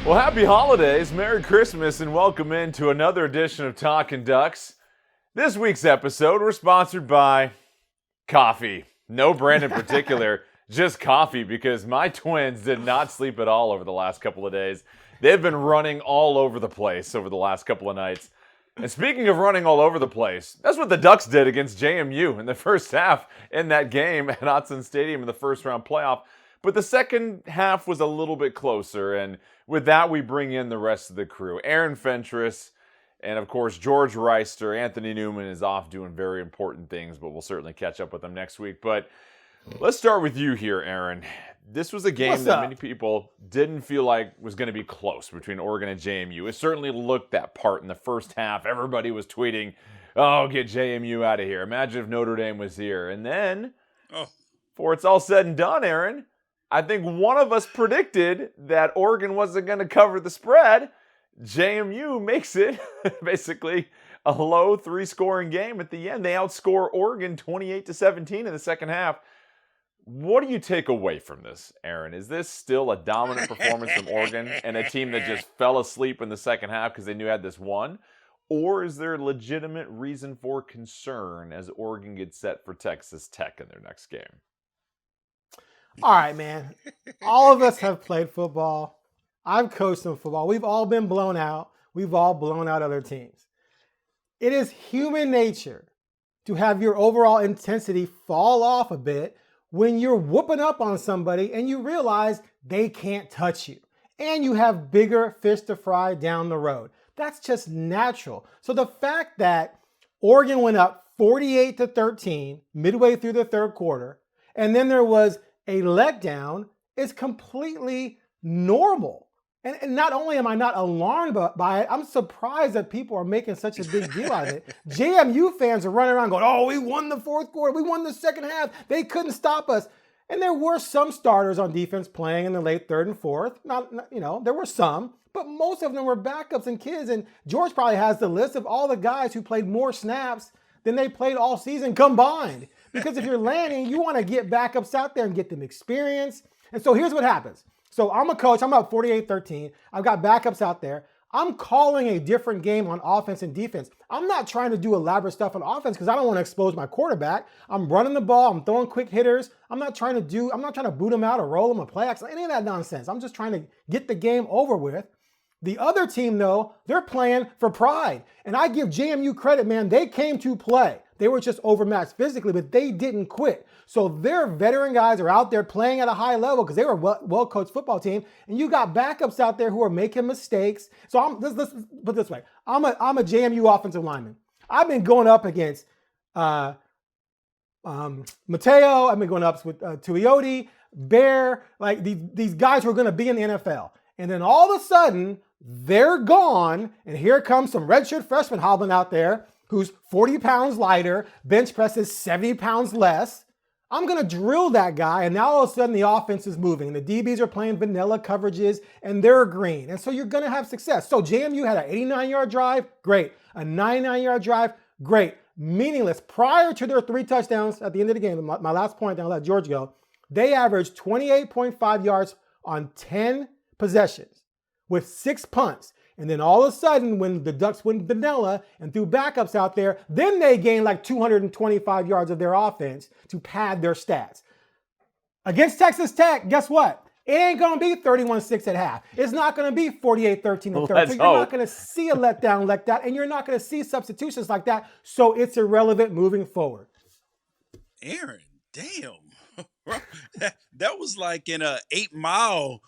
Well, happy holidays, Merry Christmas, and welcome into another edition of Talkin Ducks. This week's episode, we're sponsored by coffee. No brand in particular, just coffee, because my twins did not sleep at all over the last couple of days. They've been running all over the place over the last couple of nights. And speaking of running all over the place, that's what the Ducks did against JMU in the first half in that game at Autzen Stadium in the first round playoff. But the second half was a little bit closer, and with that, we bring in the rest of the crew. Aaron Fentress, and of course, George Wrighster. Anthony Newman is off doing very important things, but we'll certainly catch up with him next week. But let's start with you here, Aaron. This was a game that many people didn't feel like was going to be close between Oregon and JMU. It certainly looked that part in the first half. Everybody was tweeting, oh, get JMU out of here. Imagine if Notre Dame was here. And then, before it's all said and done, Aaron, I think one of us predicted that Oregon wasn't going to cover the spread. JMU makes it basically a low three-scoring game at the end. They outscore Oregon 28-17 in the second half. What do you take away from this, Aaron? Is this still a dominant performance from Oregon and a team that just fell asleep in the second half because they knew had this won? Or is there a legitimate reason for concern as Oregon gets set for Texas Tech in their next game? All right, man. All of us have played football. I've coached some football. We've all been blown out. We've all blown out other teams. It is human nature to have your overall intensity fall off a bit when you're whooping up on somebody and you realize they can't touch you. And you have bigger fish to fry down the road. That's just natural. So the fact that Oregon went up 48-13 midway through the third quarter, and then there was a letdown is completely normal. And not only am I not alarmed by it, I'm surprised that people are making such a big deal out of it. JMU fans are running around going, oh, we won the fourth quarter. We won the second half. They couldn't stop us. And there were some starters on defense playing in the late third and fourth. There were some, but most of them were backups and kids. And George probably has the list of all the guys who played more snaps than they played all season combined. Because if you're landing, you want to get backups out there and get them experience. And so here's what happens. So I'm a coach. I'm up 48-13. I've got backups out there. I'm calling a different game on offense and defense. I'm not trying to do elaborate stuff on offense because I don't want to expose my quarterback. I'm running the ball. I'm throwing quick hitters. I'm not trying to boot him out or roll him a play action, any of that nonsense. I'm just trying to get the game over with. The other team, though, they're playing for pride. And I give JMU credit, man. They came to play. They were just overmatched physically, but they didn't quit. So their veteran guys are out there playing at a high level because they were a well-coached football team. And you got backups out there who are making mistakes. So let's put it this way. I'm a JMU offensive lineman. I've been going up against Mateo. I've been going up with Tuioti, Bear, like these guys who are going to be in the NFL. And then all of a sudden, they're gone. And here comes some redshirt freshman hobbling out there who's 40 pounds lighter, bench presses 70 pounds less. I'm going to drill that guy, and now all of a sudden the offense is moving, and the DBs are playing vanilla coverages, and they're green. And so you're going to have success. So JMU had an 89-yard drive, great. A 99-yard drive, great. Meaningless. Prior to their 3 touchdowns at the end of the game, my last point, then I'll let George go, they averaged 28.5 yards on 10 possessions with 6 punts. And then all of a sudden, when the Ducks went vanilla and threw backups out there, then they gained like 225 yards of their offense to pad their stats. Against Texas Tech, guess what? It ain't going to be 31-6 at half. It's not going to be 48-13 at third. So you're not going to see a letdown like that, and you're not going to see substitutions like that. So it's irrelevant moving forward. Aaron, damn. That was like in a 8 Mile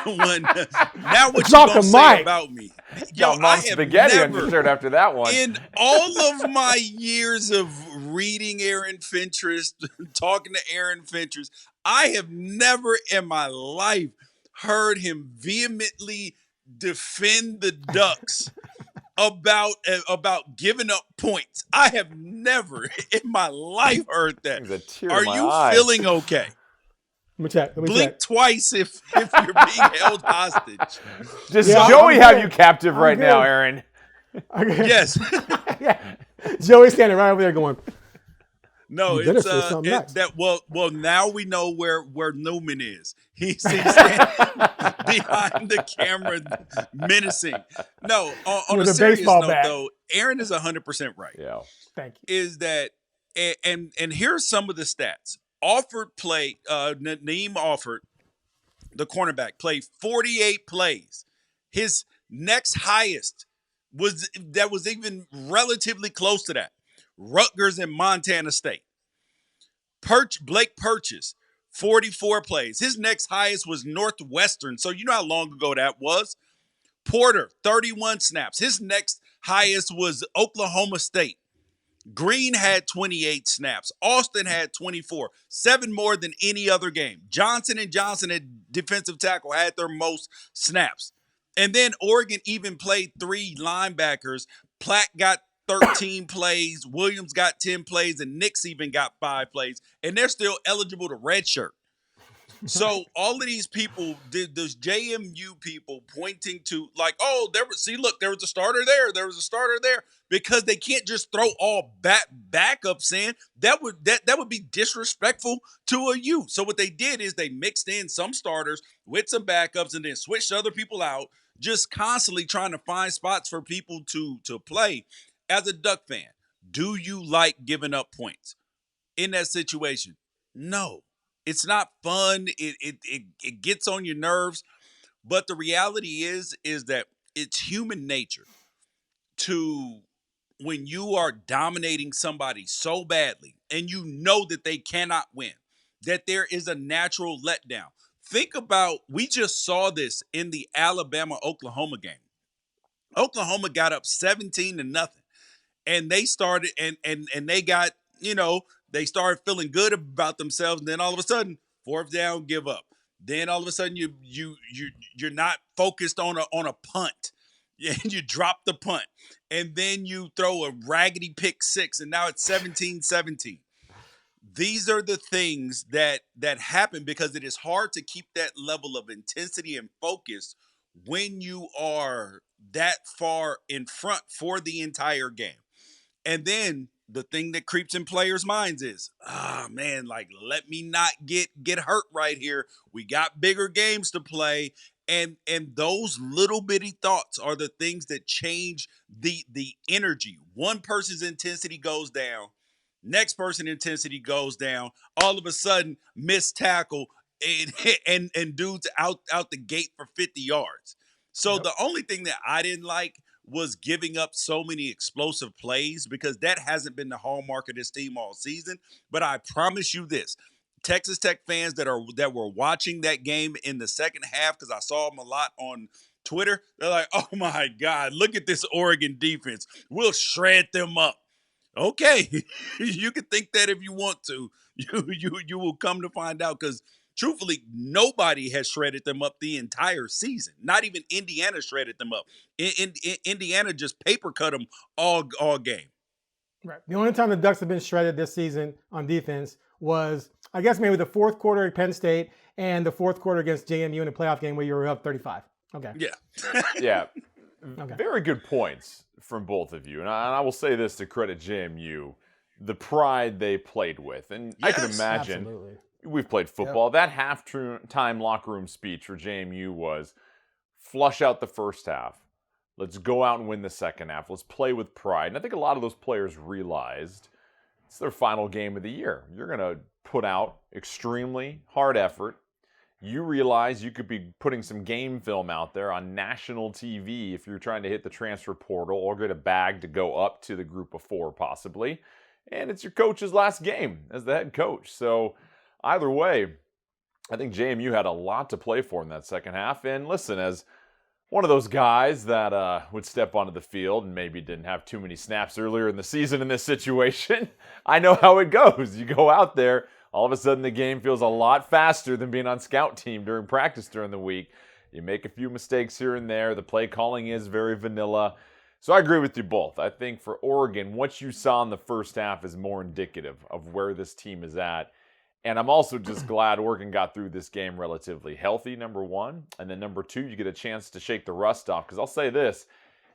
one. Now what you gonna say about me? Yo, I have spaghetti on your shirt after that one. In all of my years of reading Aaron Fentress, talking to Aaron Fentress, I have never in my life heard him vehemently defend the Ducks about giving up points. I have never in my life heard that. Are you feeling okay? Let me check. Blink twice if you're being held hostage. Does Joey have you captive right now, Aaron? Yes. Yeah. Joey's standing right over there going, no, it's that. Well, now we know where Newman is. He's standing behind the camera, menacing. No, on a With a serious baseball note, bat. though, Aaron is 100% right. Yeah. Thank you. Is that and here's some of the stats. Alford played Naeem Alford, the cornerback, played 48 plays. His next highest was even relatively close to that. Rutgers and Montana State. Blake Purchase, 44 plays. His next highest was Northwestern. So you know how long ago that was? Porter, 31 snaps. His next highest was Oklahoma State. Green had 28 snaps. Austin had 24, 7 more than any other game. Johnson and Johnson at defensive tackle had their most snaps. And then Oregon even played 3 linebackers. Platt got 13 plays, Williams got 10 plays, and Nix even got 5 plays. And they're still eligible to redshirt. So all of these people, those JMU people pointing to like, oh, there was a starter there. Was a starter there. Because they can't just throw all backups in. That would be disrespectful to a U. So what they did is they mixed in some starters with some backups and then switched other people out, just constantly trying to find spots for people to play. As a Duck fan, do you like giving up points in that situation? No. It's not fun. It gets on your nerves. But the reality is that it's human nature to, when you are dominating somebody so badly and you know that they cannot win, that there is a natural letdown. Think about, we just saw this in the Alabama-Oklahoma game. Oklahoma got up 17-0. And they started and they got, they started feeling good about themselves, and then all of a sudden, 4th down, give up. Then all of a sudden you're not focused on a punt. And you drop the punt. And then you throw a raggedy pick 6, and now it's 17-17. These are the things that happen because it is hard to keep that level of intensity and focus when you are that far in front for the entire game. And then the thing that creeps in players' minds is, man, like, let me not get hurt right here. We got bigger games to play. And those little bitty thoughts are the things that change the energy. One person's intensity goes down. Next person's intensity goes down. All of a sudden, missed tackle and dudes out the gate for 50 yards. So The only thing that I didn't like was giving up so many explosive plays, because that hasn't been the hallmark of this team all season. But I promise you this, Texas Tech fans that were watching that game in the second half, because I saw them a lot on Twitter, they're like, oh my God, look at this Oregon defense. We'll shred them up. Okay, you can think that if you want to. You will come to find out, because truthfully, nobody has shredded them up the entire season. Not even Indiana shredded them up. Indiana just paper cut them all game. Right. The only time the Ducks have been shredded this season on defense was, I guess, maybe the 4th quarter at Penn State and the 4th quarter against JMU in a playoff game where you were up 35. Okay. Yeah. Yeah. Okay. Very good points from both of you. And I will say this to credit JMU, the pride they played with. And I can imagine, Absolutely. We've played football. That halftime locker room speech for JMU was, flush out the first half. Let's go out and win the second half. Let's play with pride. And I think a lot of those players realized it's their final game of the year. You're going to put out extremely hard effort. You realize you could be putting some game film out there on national TV if you're trying to hit the transfer portal or get a bag to go up to the group of 4 possibly. And it's your coach's last game as the head coach. So either way, I think JMU had a lot to play for in that second half. And listen, as one of those guys that would step onto the field and maybe didn't have too many snaps earlier in the season in this situation, I know how it goes. You go out there, all of a sudden the game feels a lot faster than being on scout team during practice during the week. You make a few mistakes here and there. The play calling is very vanilla. So I agree with you both. I think for Oregon, what you saw in the first half is more indicative of where this team is at. And I'm also just glad Oregon got through this game relatively healthy, number one. And then number two, you get a chance to shake the rust off. Because I'll say this,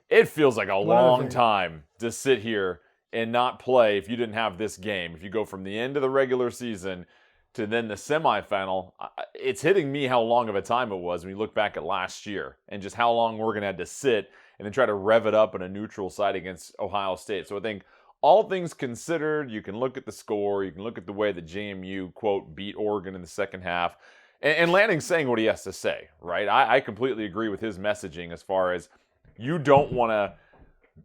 it feels like a long time to sit here and not play if you didn't have this game. If you go from the end of the regular season to then the semifinal, it's hitting me how long of a time it was when you look back at last year and just how long Oregon had to sit and then try to rev it up in a neutral site against Ohio State. So I think all things considered, you can look at the score, you can look at the way that JMU, quote, beat Oregon in the second half. And Lanning's saying what he has to say, right? I completely agree with his messaging as far as you don't want to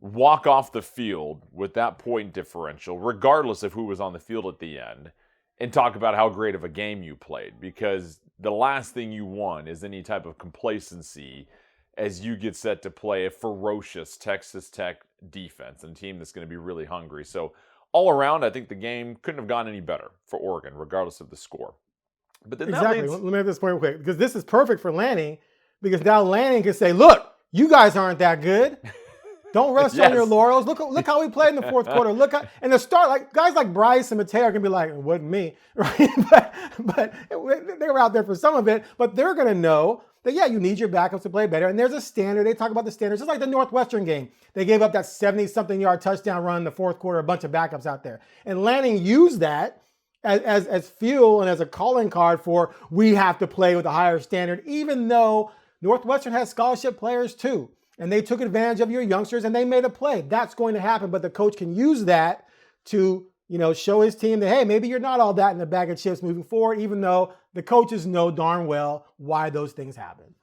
walk off the field with that point differential, regardless of who was on the field at the end, and talk about how great of a game you played, because the last thing you want is any type of complacency as you get set to play a ferocious Texas Tech defense and a team that's going to be really hungry. So all around, I think the game couldn't have gone any better for Oregon, regardless of the score. But then exactly. Let me make this point real quick, because this is perfect for Lanning, because now Lanning can say, look, you guys aren't that good. Don't rest on your laurels. Look how we played in the fourth quarter. And the start, like guys like Bryce and Mateo are gonna be like, it wasn't me, right? but they were out there for some of it. But they're gonna know that you need your backups to play better. And there's a standard. They talk about the standards, just like the Northwestern game. They gave up that 70-something yard touchdown run in the fourth quarter. A bunch of backups out there, and Lanning used that as fuel and as a calling card for we have to play with a higher standard, even though Northwestern has scholarship players too. And they took advantage of your youngsters and they made a play. That's going to happen, but the coach can use that to, show his team that, hey, maybe you're not all that in the bag of chips moving forward, even though the coaches know darn well why those things happen.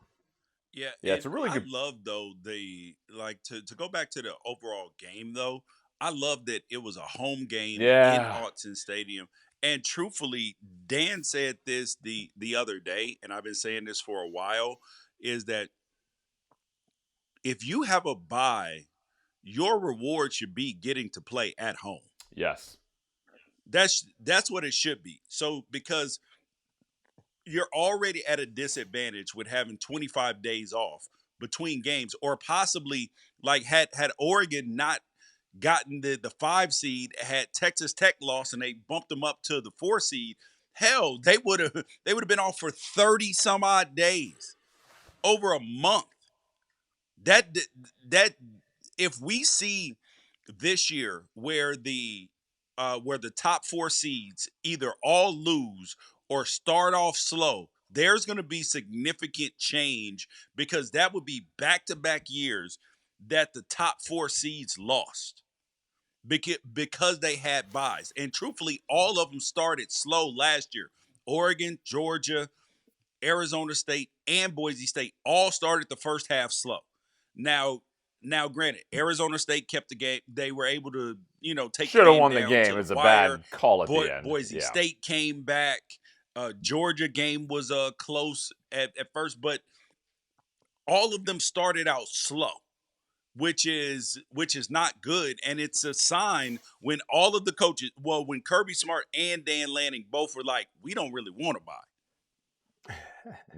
Yeah, it's a really good. I love though to go back to the overall game though. I love that it was a home game in Autzen Stadium. And truthfully, Dan said this the other day, and I've been saying this for a while, is that if you have a bye, your reward should be getting to play at home. Yes. That's what it should be. So because you're already at a disadvantage with having 25 days off between games, or possibly like had Oregon not gotten the 5 seed, had Texas Tech lost and they bumped them up to the 4 seed, hell, they would have been off for 30 some odd days, over a month. That if we see this year where the top 4 seeds either all lose or start off slow, there's going to be significant change, because that would be back-to-back years that the top 4 seeds lost because they had buys. And truthfully, all of them started slow last year. Oregon, Georgia, Arizona State, and Boise State all started the first half slow. Now, granted, Arizona State kept the game. They were able to, take. Should have won the game. It's a bad call at the end. Boise State came back. Georgia game was close at first, but all of them started out slow, which is not good, and it's a sign when all of the coaches, when Kirby Smart and Dan Lanning both were like, we don't really want to buy.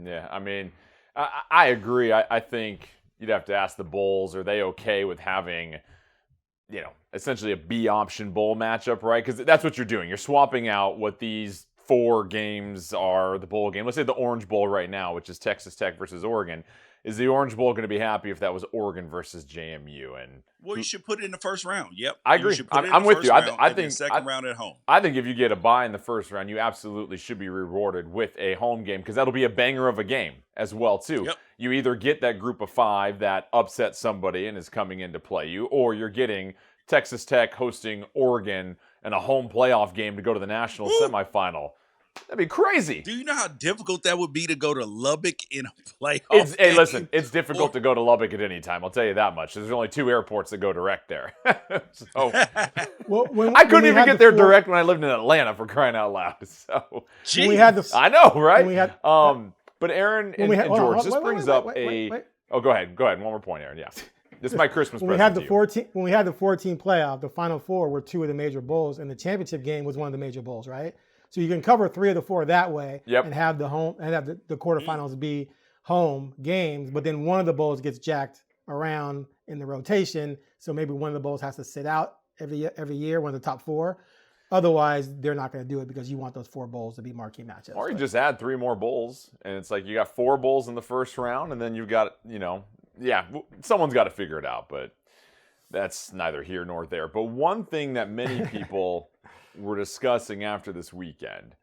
Yeah, I mean, I agree. I think you'd have to ask the Bulls, are they okay with having, essentially a B option bowl matchup, right? Because that's what you're doing. You're swapping out what these 4 games are, the bowl game. Let's say the Orange Bowl right now, which is Texas Tech versus Oregon. Is the Orange Bowl going to be happy if that was Oregon versus JMU? And you should put it in the first round. Yep, I agree. I'm with you. I think second round at home. I think if you get a bye in the first round, you absolutely should be rewarded with a home game, because that'll be a banger of a game as well too. Yep. You either get that group of 5 that upset somebody and is coming in to play you, or you're getting Texas Tech hosting Oregon and a home playoff game to go to the national semifinal. That'd be crazy. Do you know how difficult that would be to go to Lubbock in a playoff game? Hey, listen, it's difficult to go to Lubbock at any time. I'll tell you that much. There's only 2 airports that go direct there. So I couldn't even get there direct when I lived in Atlanta, for crying out loud. So I know, right? But Aaron and George, this brings up a. Oh, go ahead. One more point, Aaron. Yeah. This is my Christmas present. When we had the 14 playoff, the Final Four were 2 of the major bowls, and the championship game was one of the major bowls, right? So you can cover 3 of the 4 that way, and have the home and have the quarterfinals be home games. But then one of the bowls gets jacked around in the rotation, so maybe one of the bowls has to sit out every year, one of the top 4. Otherwise, they're not going to do it, because you want those 4 bowls to be marquee matchups. Or you just add 3 more bowls, and it's like you got 4 bowls in the first round, and then you've got, someone's got to figure it out. But that's neither here nor there. But one thing that many people were discussing after this weekend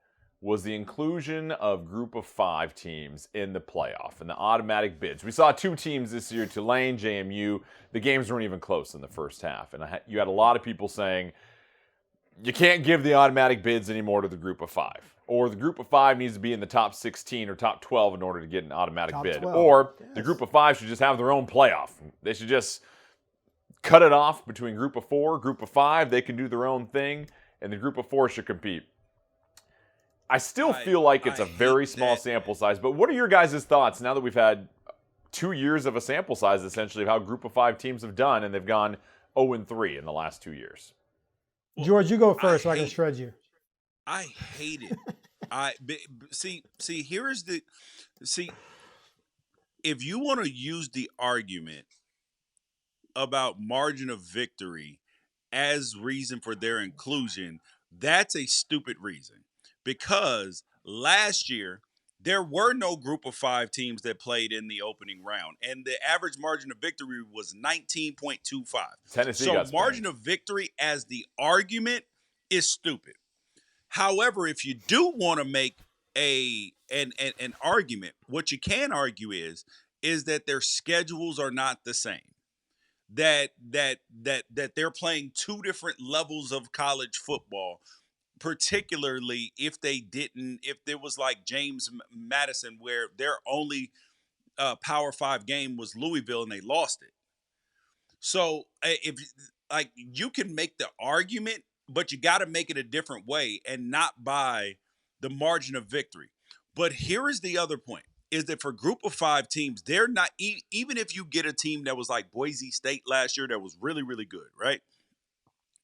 was the inclusion of group of 5 teams in the playoff and the automatic bids. We saw 2 teams this year, Tulane, JMU. The games weren't even close in the first half. And you had a lot of people saying, you can't give the automatic bids anymore to the group of 5. Or the group of 5 needs to be in the top 16 or top 12 in order to get an automatic Top bid. 12, Or yes. the group of 5 should just have their own playoff. They should just cut it off between group of 4, group of 5. They can do their own thing, and the group of 4 should compete. I still feel like it's a very small sample size, but what are your guys' thoughts now that we've had 2 years of a sample size, essentially, of how group of 5 teams have done, and they've gone 0-3 in the last 2 years? Well, George, you go first so I can shred you. I hate it. If you want to use the argument about margin of victory as reason for their inclusion, that's a stupid reason. Because last year, there were no group of 5 teams that played in the opening round, and the average margin of victory was 19.25. Tennessee so got margin spanked. of victory as the argument is stupid. However, if you do want to make an argument, what you can argue is that their schedules are not the same. That they're playing 2 different levels of college football. Particularly if there was like James Madison, where their only Power 5 game was Louisville and they lost it. So if like you can make the argument, but you got to make it a different way and not by the margin of victory. But here is the other point: is that for group of 5 teams, they're not even if you get a team that was like Boise State last year that was really, really good, right?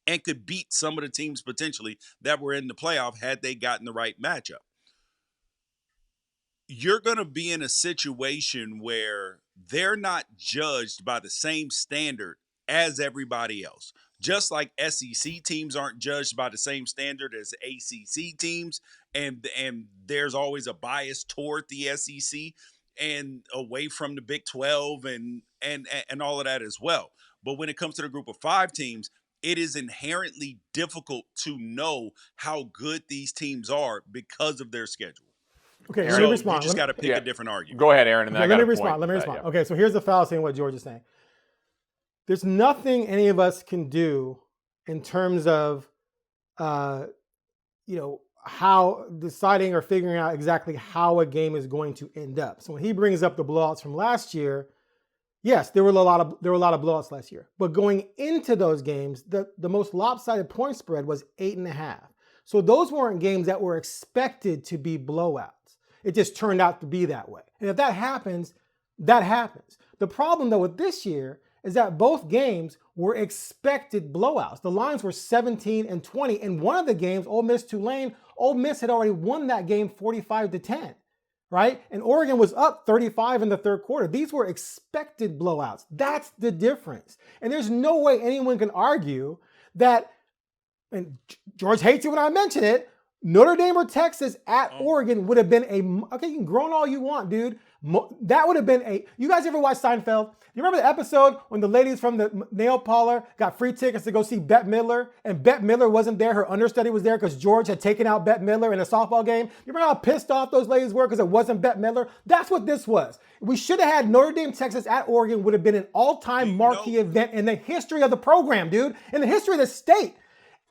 And could beat some of the teams potentially that were in the playoff had they gotten the right matchup. You're going to be in a situation where they're not judged by the same standard as everybody else. Just like SEC teams aren't judged by the same standard as ACC teams, and there's always a bias toward the SEC and away from the Big 12 and all of that as well. But when it comes to the group of 5 teams, it is inherently difficult to know how good these teams are because of their schedule. Okay, So let me respond. you just got to pick a different argument. Go ahead, Aaron. And then Okay, I got let a me respond. point Let me to respond. that, yeah. Okay, so here's the fallacy in what George is saying. There's nothing any of us can do in terms of, how deciding or figuring out exactly how a game is going to end up. So when he brings up the blowouts from last year, yes, there were a lot of blowouts last year. But going into those games, the most lopsided point spread was 8.5. So those weren't games that were expected to be blowouts. It just turned out to be that way. And if that happens, that happens. The problem though with this year is that both games were expected blowouts. The lines were 17 and 20. In one of the games, Ole Miss Tulane, Ole Miss had already won that game 45-10. Right? And Oregon was up 35 in the third quarter. These were expected blowouts. That's the difference. And there's no way anyone can argue that, and George hates it when I mention it, Notre Dame or Texas at Oregon would have been okay, you can groan all you want, dude. That would have been you guys ever watch Seinfeld? You remember the episode when the ladies from the nail parlor got free tickets to go see Bette Midler, and Bette Midler wasn't there, her understudy was there because George had taken out Bette Midler in a softball game? You remember how pissed off those ladies were because it wasn't Bette Midler? That's what this was. We should have had Notre Dame, Texas at Oregon would have been an all-time marquee event in the history of the program, dude, in the history of the state.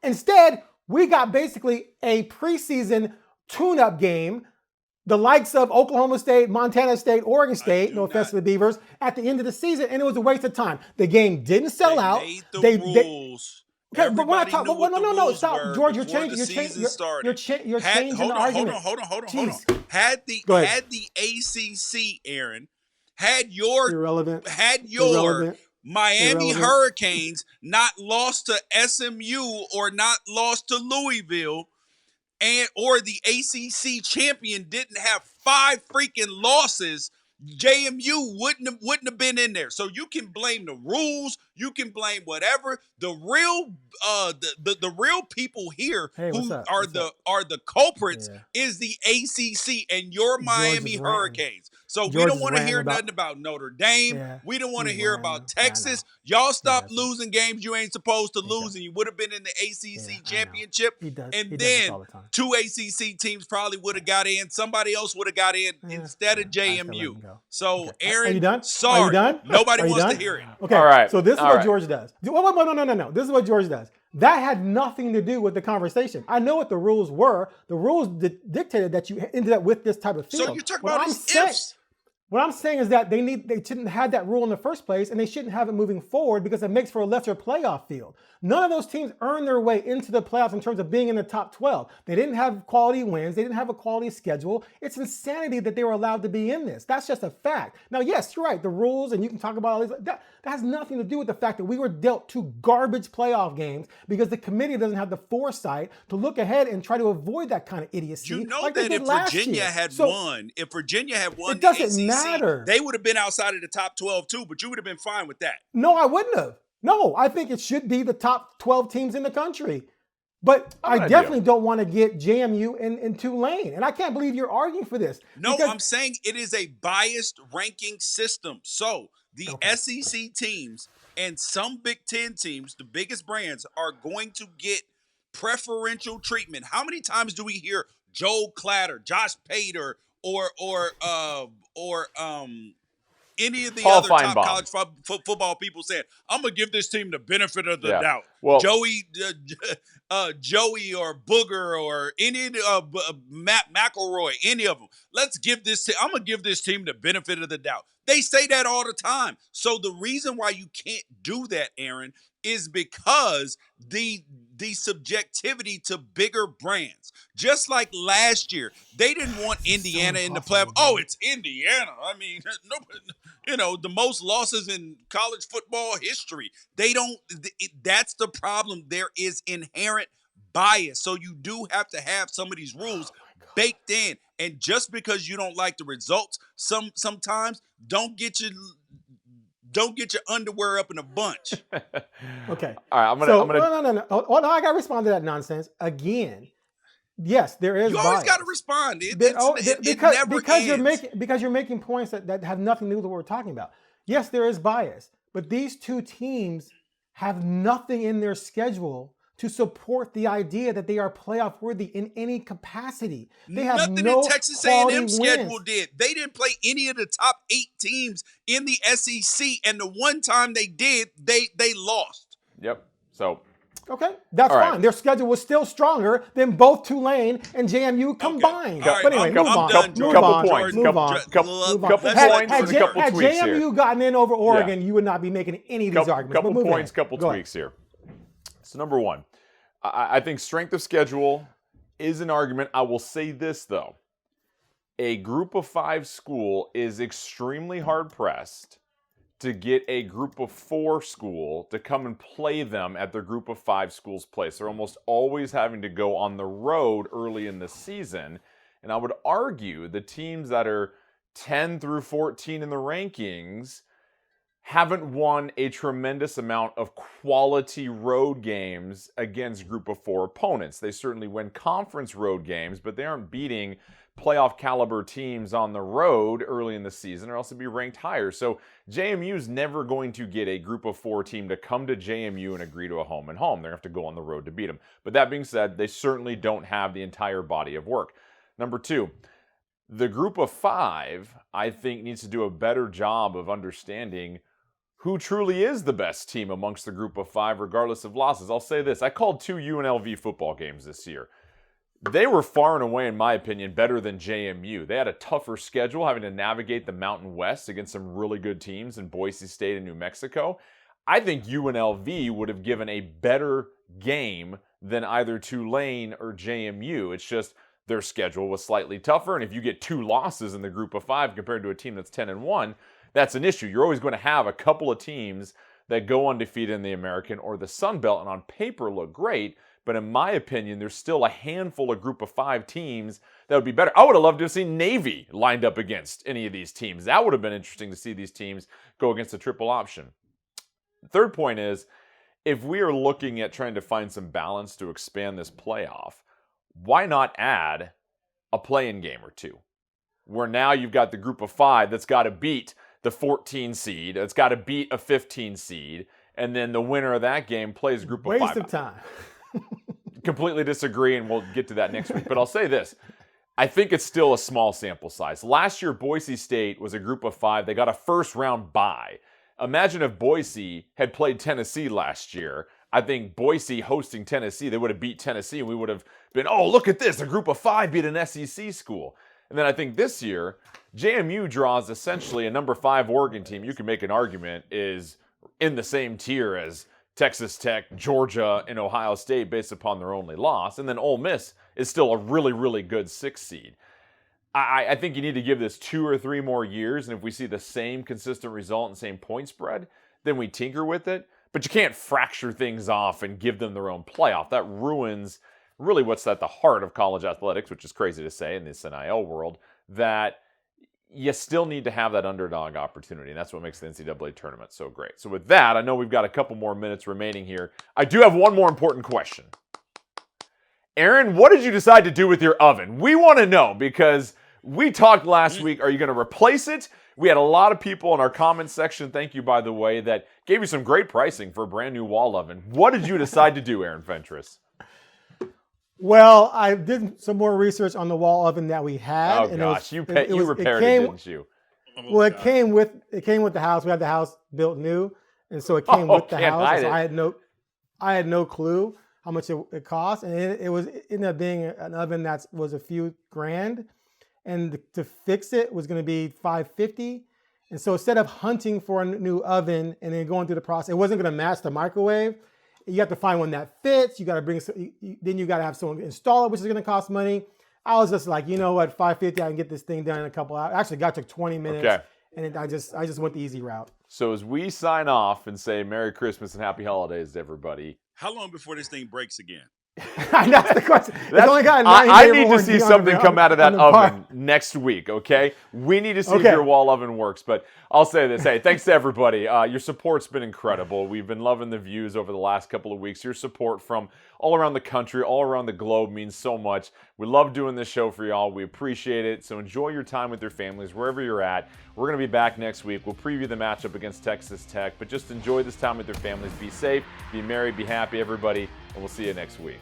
Instead, we got basically a preseason tune-up game, the likes of Oklahoma State, Montana State, Oregon State, no offense to the Beavers, at the end of the season, and it was a waste of time. The game didn't sell out. Made the rules. Okay, but when I talk, no, stop, were George. You're before changing. the season started. You're changing the argument. Hold on. Jeez. Had the ACC, Aaron, had your Irrelevant. Miami Irrelevant. Hurricanes not lost to SMU or not lost to Louisville, or the ACC champion didn't have 5 freaking losses, JMU wouldn't have been in there. So you can blame the rules, you can blame whatever. The real people here who are the culprits is the ACC and your Miami Hurricanes. So we George don't is want to ranting hear about- nothing about Notre Dame. Yeah, We don't want to he's hear ranting. about I know. Texas. Y'all stop does it. losing games you ain't supposed to He lose, does. and you would have been in the ACC Yeah, I know. championship. He does. And He does this then all the time. 2 ACC teams probably would have got in. Somebody else would have got in instead of I still let him JMU. go. So, Okay. Aaron, Are you done? sorry. Are you done? Nobody Are you wants done? to hear it. Okay. All right. So this is All what right. George does. No. This is what George does. That had nothing to do with the conversation. I know what the rules were. The rules dictated that you ended up with this type of field. So you're talking What about I'm these saying- ifs. What I'm saying is that they shouldn't have that rule in the first place, and they shouldn't have it moving forward because it makes for a lesser playoff field. None of those teams earned their way into the playoffs in terms of being in the top 12. They didn't have quality wins. They didn't have a quality schedule. It's insanity that they were allowed to be in this. That's just a fact. Now, yes, you're right. The rules, and you can talk about all these. That has nothing to do with the fact that we were dealt 2 garbage playoff games because the committee doesn't have the foresight to look ahead and try to avoid that kind of idiocy. You know like they that did if last Virginia year. had So, won, it the doesn't ACC, matter. they would have been outside of the top 12 too, but you would have been fine with that. No, I wouldn't have. No, I think it should be the top 12 teams in the country. But I definitely don't want to get JMU and Tulane. And I can't believe you're arguing for this. No, I'm saying it is a biased ranking system. So the SEC teams and some Big Ten teams, the biggest brands, are going to get preferential treatment. How many times do we hear Joe Clatter, Josh Pater, or any of the Paul other top Feinbaum. college football people saying, I'm going to give this team the benefit of the Yeah. doubt. Well- Joey or Booger or any of the, Matt McElroy, any of them. I'm going to give this team the benefit of the doubt. They say that all the time. So the reason why you can't do that, Aaron, is because the subjectivity to bigger brands. Just like last year, they didn't want Indiana in the playoff. Oh, it's Indiana. I mean, nobody, the most losses in college football history. That's the problem. There is inherent bias. So you do have to have some of these rules baked in. And just because you don't like the results, sometimes don't get your underwear up in a bunch. Okay. All right, I'm gonna. No. Oh, no, I got to respond to that nonsense. Again, yes, there is You bias. always got to respond. It never ends. Because you're making points that have nothing to do with what we're talking about. Yes, there is bias, but these 2 teams have nothing in their schedule to support the idea that they are playoff worthy in any capacity. They have Nothing no in Texas quality A&M wins. schedule did. They didn't play any of the top 8 teams in the SEC, and the one time they did, they lost. Yep. So. Okay, that's All right. fine. Their schedule was still stronger than both Tulane and JMU combined. All right, But anyway, I'm move on. done, Move George. on. Points. Move on. Couple Move on. points Had and a couple had tweaks JMU here. gotten in over Oregon, you would not be making any of these arguments. Couple But move points, ahead. couple Go tweaks here. So number one, I think strength of schedule is an argument. I will say this though. A group of 5 school is extremely hard pressed to get a group of 4 school to come and play them at their group of 5 schools place. They're almost always having to go on the road early in the season. And I would argue the teams that are 10 through 14 in the rankings haven't won a tremendous amount of quality road games against group of 4 opponents. They certainly win conference road games, but they aren't beating playoff caliber teams on the road early in the season, or else they'd be ranked higher. So JMU's never going to get a group of 4 team to come to JMU and agree to a home and home. They're going to have to go on the road to beat them. But that being said, they certainly don't have the entire body of work. Number 2, the group of 5, I think, needs to do a better job of understanding who truly is the best team amongst the group of 5, regardless of losses. I'll say this. I called 2 UNLV football games this year. They were far and away, in my opinion, better than JMU. They had a tougher schedule, having to navigate the Mountain West against some really good teams in Boise State and New Mexico. I think UNLV would have given a better game than either Tulane or JMU. It's just their schedule was slightly tougher, and if you get 2 losses in the group of 5 compared to a team that's 10-1, that's an issue. You're always going to have a couple of teams that go undefeated in the American or the Sun Belt and on paper look great, but in my opinion, there's still a handful of group of 5 teams that would be better. I would have loved to have seen Navy lined up against any of these teams. That would have been interesting to see these teams go against a triple option. The third point is, if we are looking at trying to find some balance to expand this playoff, why not add a play-in game or 2? where now you've got the group of 5 that's got to beat the 14 seed, it's got to beat a 15 seed, and then the winner of that game plays a group of 5. Waste of time. Completely disagree, and we'll get to that next week. But I'll say this. I think it's still a small sample size. Last year, Boise State was a group of 5. They got a first-round bye. Imagine if Boise had played Tennessee last year. I think Boise hosting Tennessee, they would have beat Tennessee, and we would have been, oh, look at this, a group of 5 beat an SEC school. And then I think this year, JMU draws essentially a number 5 Oregon team. You can make an argument is in the same tier as Texas Tech, Georgia, and Ohio State based upon their only loss. And then Ole Miss is still a really, really good 6 seed. I think you need to give this 2 or 3 more years, and if we see the same consistent result and same point spread, then we tinker with it. But you can't fracture things off and give them their own playoff. That ruins really what's at the heart of college athletics, which is crazy to say in this NIL world, that you still need to have that underdog opportunity, and that's what makes the NCAA tournament so great. So with that, I know we've got a couple more minutes remaining here. I do have one more important question. Aaron, what did you decide to do with your oven? We want to know because we talked last week, are you going to replace it? We had a lot of people in our comments section, thank you by the way, that gave you some great pricing for a brand new wall oven. What did you decide to do, Aaron Fentress? Well, I did some more research on the wall oven that we had. Oh gosh, you repaired it, didn't you? Well, it came with the house. We had the house built new, and so it came with the house. So I had no clue how much it cost, and it ended up being an oven that was a few grand, and to fix it was going to be $550. And so instead of hunting for a new oven and then going through the process, it wasn't going to match the microwave. You have to find one that fits. You got to then you got to have someone install it, which is going to cost money. I was just like, you know what, $550, I can get this thing done in a couple hours. Actually, took 20 minutes. Okay. And I just went the easy route. So as we sign off and say Merry Christmas and Happy Holidays to everybody. How long before this thing breaks again? That's the question. I need to see something come out of that oven next week, okay? We need to see if your wall oven works. But I'll say this. Hey, thanks to everybody. Your support's been incredible. We've been loving the views over the last couple of weeks. Your support from all around the country, all around the globe means so much. We love doing this show for y'all. We appreciate it. So enjoy your time with your families, wherever you're at. We're going to be back next week. We'll preview the matchup against Texas Tech. But just enjoy this time with your families. Be safe, be merry, be happy, everybody. And we'll see you next week.